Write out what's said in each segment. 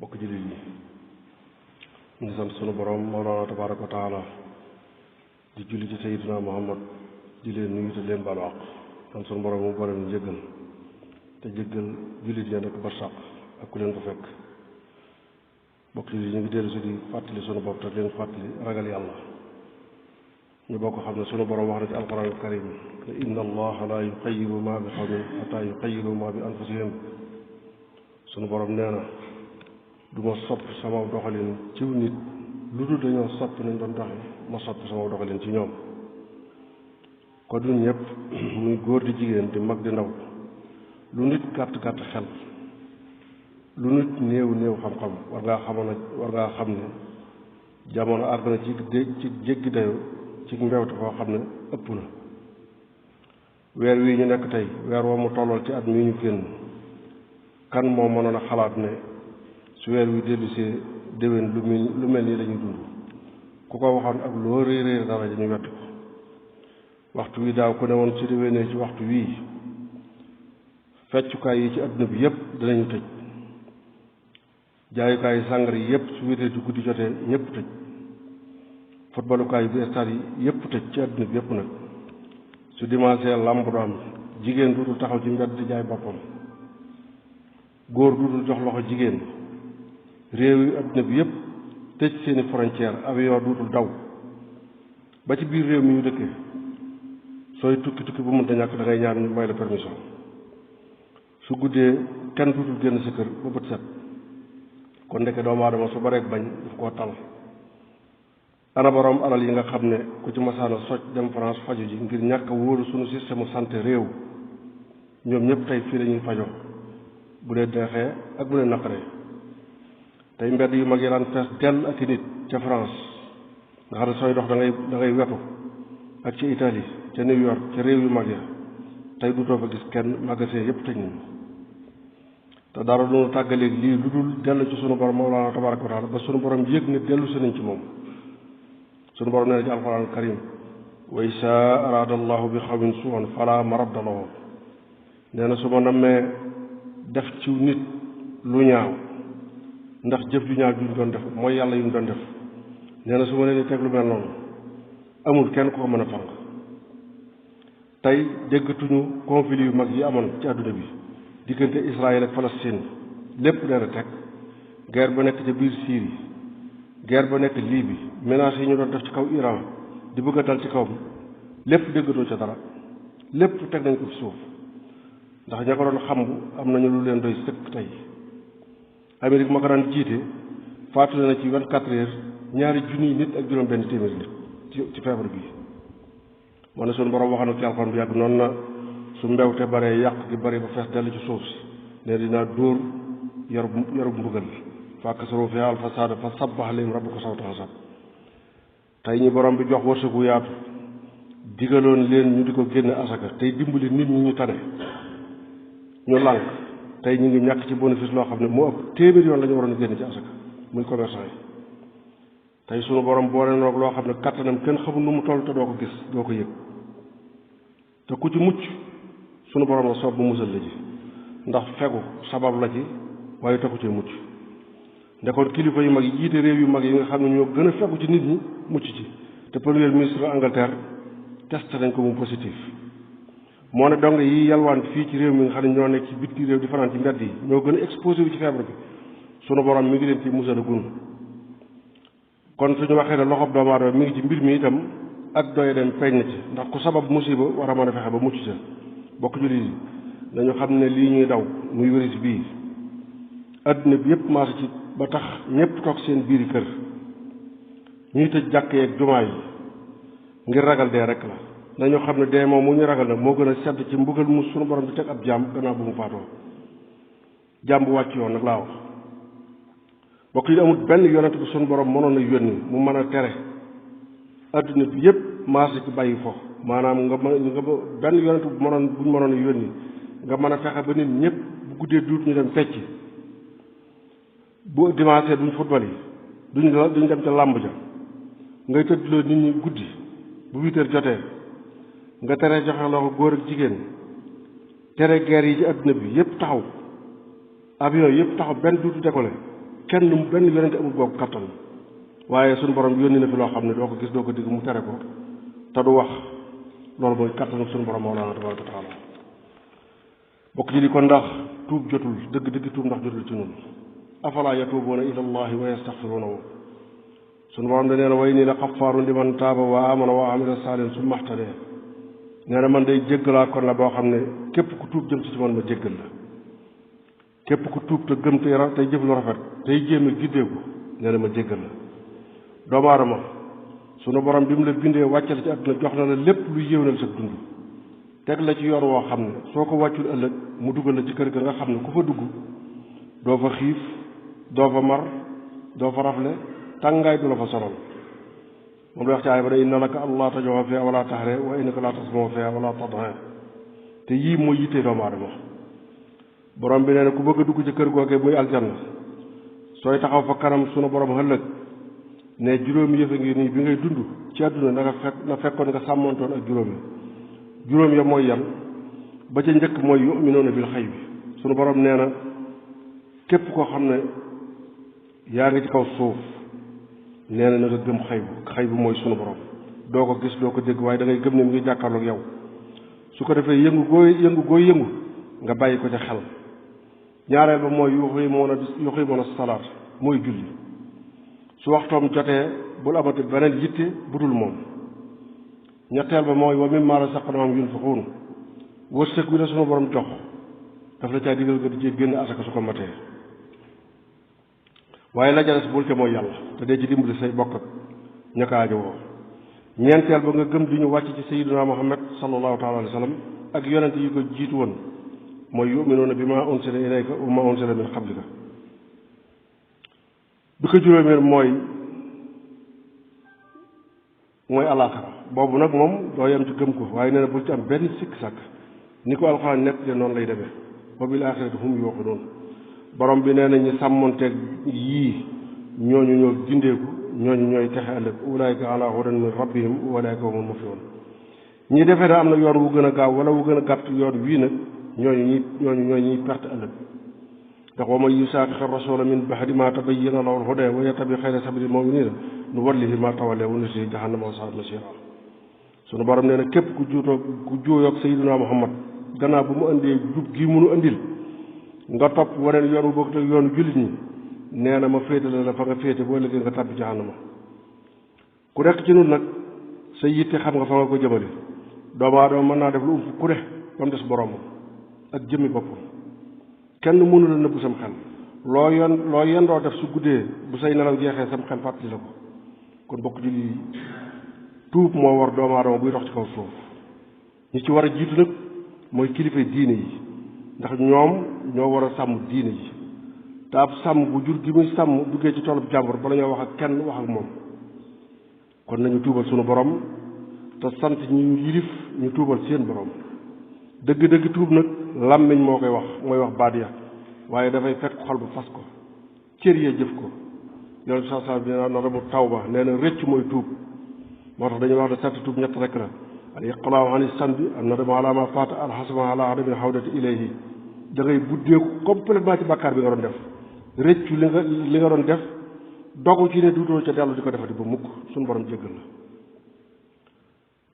bokk jullit yi ñu ngi sant sunu borom Mawlana tabaraka wa taala di julli ci sayyidina Muhammad di leen nuyu te leen baalu àq sant sunu borom mu boole nu jéggal te jéggal jullit yi nekk barsàq ak ku leen ko fekk bokk jullit yi ñu ngi dellu si di fàttali sunu bopp te leen fàttali ragal yàlla ñu bokk xam ne sunu borom wax na ci alquran al karim ne inna allaha la yuxayyiru ma bi qawmin xataa yuxayyiru ma bi anfusihim sunu borom nee na du ma sopp sama doxalin ciw nit lu dul dañoo sopp nañ doon doxe ma sopp sama doxalin ci ñoom ko du ñëpp muy góor di jigéen di mag di ndaw lu nit gàtt gàtt xel lu nit néew néew xam-xam war ngaa xam ne jamono àgg na ci jéggi dayo ci mbewte foo xam ne ëpp na weer wii ñu nekk tey weer woo mu tollool ci at mi ñu génn kan moo mënoon a xalaat ne su weer wi dellusee déwén lu mel nii lañuy dund ku ko waxoon ak loo réy réy dara ñu wett ko waxtu wi daaw ku ne woon su déwénee ci waxtu wii feccukaay yi ci adduna bi yépp dinañu tëj jaayukaay yi sàngara yi yépp su wéetee ci guddi jotee ñépp tëj footballukaay bi stade yi yépp tëj ci adduna bi yépp nag su dimanche làmb du am jigéen duutul taxaw ci mbedd di jaay boppam góor duutul jox loxo jigéen réew yi adduna bi yépp tëj seeni frontière avion duutul daw ba ci biir réew mi ñu dëkkee sooy tukki bu mënta ñàkk da ngay ñaan ñu may la permission su guddee kenn duutul génn sa kër ba bët set kon ndeke doomu aadama su bareek bañ daf koo tal ana borom alal yi nga xam ne ku ci masaana soj dem France faju ji ngir ñàkk a wóolu suñu système santé réew ñoom ñëpp tey fii lañuy fajoo bu dee deexee ak bu dee naqaree tey mbedd yu mag yi daan fees dell ak i nit ca France nga xam ne sooy dox da ngay wetu ak ci Italie ca New York ca réew yu mag ya tey du too fa gis kenn magasin yépp tëj nañu te dara doonu tàggaleeg lii lu dul dellu ci sunu borom Mawlana tabaraka wa taala ba sunu borom yëg ne dellu si nañ ci moom sunu borom nee na ci alquran karim wa isaa araada allahu bi xawmin suu'an fala maradda lahu nee na su ma nammee def ci nit lu ñaaw ndax jëf ju ñaaw ju ñu doon def mooy yàlla yu ñu doon def nee na su ma leen di teg lu mel noonu amul kenn ku ko mën a fang tey déggatuñu conflit yu mag yi amoon ci àdduna bi diggante Israël ak Palestine lépp nee na teg guerre ba nekk ca biir Syrie guerre ba nekk Libye menaces yi ñu doon def ci kaw Iran di bëgg a dal ci kawam lépp déggatoo ca dara lépp teg nañ ko ci suuf ndax ña ko doon xambu am nañu lu leen doy sëkk tey Amérique ma ko daan jiite faatule na ci 24 heures ñaari junniy nit ak juróom benn téeméeri nit ci feebar bi moo ne suñu borom waxoon na ci alxuraan bi yàgg noonu na su mbewte baree yàq gi bari ba fees dell ci suuf si ne dinaa dóor yarub mbugal fàkkasaro fi al fasaada fa sabbax alayhim rabbuka sawta hasab tey ñi borom bi jox wërsëgu yaatu digaloon leen ñu di ko génne asaka tey dimbali nit ñi ñu tane ñu lànk tey ñu ngi ñàkk ci bénéfice loo xam ne moo ëpp téeméer yoon la ñu waroon génne ci asaka muy commerçant yi tey sunu borom boole noog loo xam ne kattanam kenn xamul nu mu toll te doo ko gis doo ko yëg te ku ci mucc sunu borom la soob bu musal la ji ndax fegu sabab la ci waaye taxu cee mucc ndekoon kilifa yu mag yi jiite réew yu mag yi nga xam ne ñoo gën a fegu ci nit ñi mucc ci te premier ministre Angleterre testé nañ ko mu positif moo ne dong yi yalwaan fii ci réew mi nga xam ne ñoo nekk ci bitti réew di fanaan ci mbedd yi ñoo gën a exposé wu ci feebar bi sunu borom mi ngi leen ci musal a gun kon suñu waxee ne loxob doomu aadama mi ngi ci mbir mi itam ak doy dem feeñ na ci ndax ku sabab musiba war a mën a fexe ba mucc ca bokk jullit yi dañu xam ne lii ñuy daw muy wéris bii adduna bi yépp maase ci ba tax ñépp toog seen biiri kër ñuy tëj jàkk yeeg jumaa yi ngir ragal dee rek la dañoo xam ne dee moom mu ñu ragal nag moo gën a sedd ci mbugal mu suñu borom bi teg ab jaam gannaaw bu mu faatoo jaam bu wàcc yoon nag laa wax bokk yi amul benn yonent bu suñu borom mënoon a yónni mu mën a tere adduna bi yépp maase ci bàyyi fo maanaam nga benn yonent bu buñ mënoon a yónni nga mën a fexe ba nit ñëpp bu guddee duut ñu dem fecc bu dimanche duñ football yi duñ dem ca làmb ja ngay tëddloo nit ñi guddi bu 8 heures jotee nga tere joxe loxo góor ak jigéen tere guerre yi ci adduna bi yépp taxaw avion yépp taxaw benn duutu décollé kenn benn yonente amul boobu kattan waaye suñu borom yónni na fi loo xam ne doo ko gis doo ko digg mu tere ko te du wax loolu mooy kattanu suñu borom Mawlana tabaraka wa taala bokk ji di kon ndax tuub jotul dëgg tuub ndax jotul ci ñun afala yatuubuuna ila allahi wa yastaxfiruunahu suñu borom da nee na way nii la xafaarun liman taaba wa amana wa amila saalihan summa ihtadee nee na man day jéggalaa kon la boo xam ne képp ku tuub jëm ci man ma jéggal la képp ku tuub te gëm tey jëf lu rafet tey jéem a giddeeku nee na ma jéggal la doomu aadama sunu borom bi mu la bindee wàcce la ci àdduna jox na la lépp lu yéwénal sa dund teg la ci yoon woo xam ne soo ko wàccul ëllëg mu dugal la ci kër ga nga xam ne ku fa dugg doo fa xiif doo fa mar doo fa rafle tàngaay du la fa sonal moom la wax ci aay ba ne inna laka allaa tajua fiha wala taxre wa innaka laa tasmoo fiha wala tadha te yii mooy yittee doomu aadama borom bi nee na ku bëgg a dugg ci kër googee muy aljanna sooy taxaw fa kanam sunu borom ëllëg ne juróomi yëfe ngi nii bi ngay dund ci àdduna na fekkoon nga sàmmontoon ak juróom ya mooy yan ba ca njëkk mooy yu'minuuna bil xayb bi sunu borom nee na képp koo xam ne yaa ngi ci kaw suuf nee na nga gëm xay bu mooy sunu borom doo ko gis doo ko dégg waaye da ngay gëm ne mi ngi jàkkaarloog yow su ko defee yëngu gooy yëngu nga bàyyi ko ca xel ñaareel ba mooy yuqiimuuna salaat mooy julli su waxtoom jotee bul amati beneen yitte budul moom ñetteel ba mooy wa mimmaa razaqnaahum yunfiquun wërsëg wi la sunu borom jox daf la caa digal nga di ci génn asaka su ko matee waaye la jales bul ca mooy yàlla te dee ci dimbali say bokk ak ña ko aajowoo ñeenteel ba nga gëm di ñu wàcc ci sayyidina Muhammad sallallahu taala alayhi wa sallam ak yonent yi ko jiitu woon mooy yu'minuuna bimaa unsila ilayka wa maa unsila min qablika bi ko juróomeel mooy alaaxira boobu nag moom doo yem ci gëm ko waaye nee na bul ci am benn sikk sàkk ni ko alxuraan nekk de noonu lay demee wa bil aaxirati hum yuuqinuun borom bi nee na ñi sàmmonteeg yii ñooñu ñoo gindeeku ñooñu ñooy texe ëllëg ulaayka ala hudan min rabbihim wa ulaayka humul muflihun ñi defee ne am na yoon wu gën a gaaw wala wu gën a gàtt yoon wii nag ñooñu ñuy perte ëllëg ndax wa man yusaaqiqi rasula min ba'di ma tabayyana lahu al-hudaa wa yattabi xayra sabili l-mu'miniina nuwallihi ma tawallaa wa nuslihi jahannama wa sa'at masiira sunu borom nee na képp ku juuyoog sayyidina Muhammad gannaaw bu mu indee jub gi munu indil nga topp waneen yoon wu bokk te yoonu jullit ñi nee na ma féetale la fa nga féete boo liggéey nga tàbbi jahannama ku nekk ci nun nag sa yitte xam nga fa nga ko jëmale doomu aadama mën naa def lu ump ku ne ba mu des boromam ak jëmmi boppam kenn mënu la nëbbu sam xel loo yendoo def su guddee bu say nelaw jeexee sam xel fàttali la ko kon bokk ci lii tuub moo war doomu aadama buy dox ci kaw suuf ñi ci war a jiitu nag mooy kilifa diine yi ndax ñoom ñoo war a sàmm diine yi te ab sàmm bu jur gi muy sàmm duggee ci toolub jàmbur bala ñoo wax ak kenn wax ak moom kon nañu tuubal sunu borom te sant ñu yilif ñu tuubal seen borom dëgg-dëgg tuub nag làmmiñ moo koy wax mooy wax baat ya waaye dafay fekk xol bu fas ko cër ya jëf ko yoon sa bi na rabu tawba nee na rëcc mooy tuub moo tax dañuy wax ne sant tuub ñett rek la al iqlaaw ani sanbi am na dama ala ma faata alxasama ala adami xawdati ilayhi da ngay buddeeku complètement ci bàkkaar bi nga doon def rëccu li nga doon def dogu ci ne duutoo ca dellu di ko defati ba mukk suñu borom jéggal la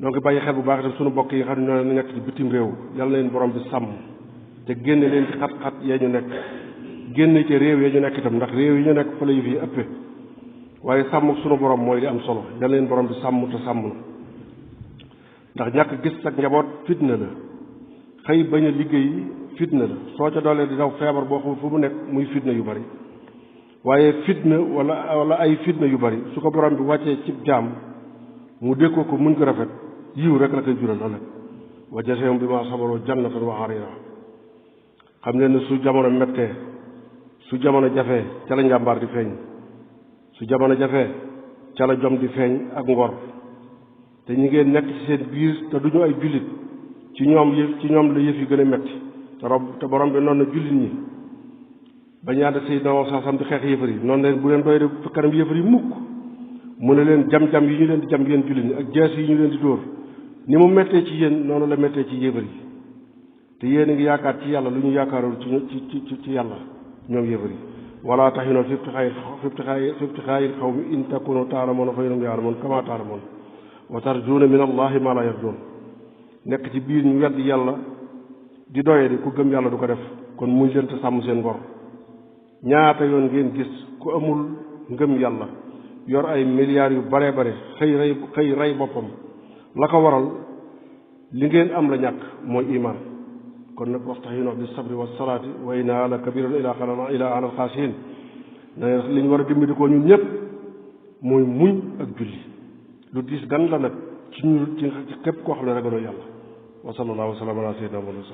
donc bàyyi xel bu baax itam suñu mbokk yi xam ne ñoo nekk ci bitim réew yàlla na leen borom bi sàmm te génne leen ci xat-xat yee ñu nekk génne ci réew yee ñu nekk itam ndax réew yi ñu nekk fa la yëf yi ëppee waaye sàmm suñu borom mooy li am solo yàlla leen borom bi sàmm te sàmm na ndax ñàkk gis ak njaboot fitna la xëy bañ a liggéey fitna la soo ca doolee di daw feebar boo xam fu mu nekk muy fitna yu bari waaye fitna wala ay fitna yu bari su ko borom bi wàccee cib jaam mu dékkoo ko muñ ko rafet yiw rek la koy jural ëllëg wa jazaahum bimaa sabaru jannatan wa hariira xam leen ne su jamono mettee su jamono jafee ca la njàmbaar di feeñ su jamono jafee ca la jom di feeñ ak ngor te ñi ngeen nekk ci seen biir te duñu ay jullit ci ñoom la yëf yi gën a metti te borom bi noonu na jullit ñi ba ñaata Seydina Muhammad sam di xeex yëfar yi noonu leen bu leen doy de fa kanam yëfar yi mukk mu ne leen jam-jam yi ñu leen di jam yéen jullit ñi ak jees yi ñu leen di dóor ni mu mettee ci yéen noonu la mettee ci yëfar yi te yéen a ngi yaakaar ci yàlla lu ñu yaakaarul ci yàlla ñoom yëfar yi wala tahinu fi ibtixaayil qawmi in takunu taalamoon fa innahum yaalamoon kama taalamoon wa tarjuuna min allahi ma la yarjuun nekk ci biir ñu wedd yàlla di doye di ku gëm yàlla du ko def kon muñ leen te sàmm seen ngor ñaata yoon ngeen gis ku amul ngëm yàlla yor ay milliards yu bare bare xëy rey boppam la ko waral li ngeen am la ñàkk mooy iman kon nag waxtaxinu bi sabri wa salaati wa innahaa la kabiratun ila alal xaasiin li ñu war a dimbali ko ñun ñëpp mooy muñ ak julli lu diis gan la nag ci ñu ci képp koo xam ne ragaloo yàlla wa sallallahu wa sallam ala sayyidina Muhammad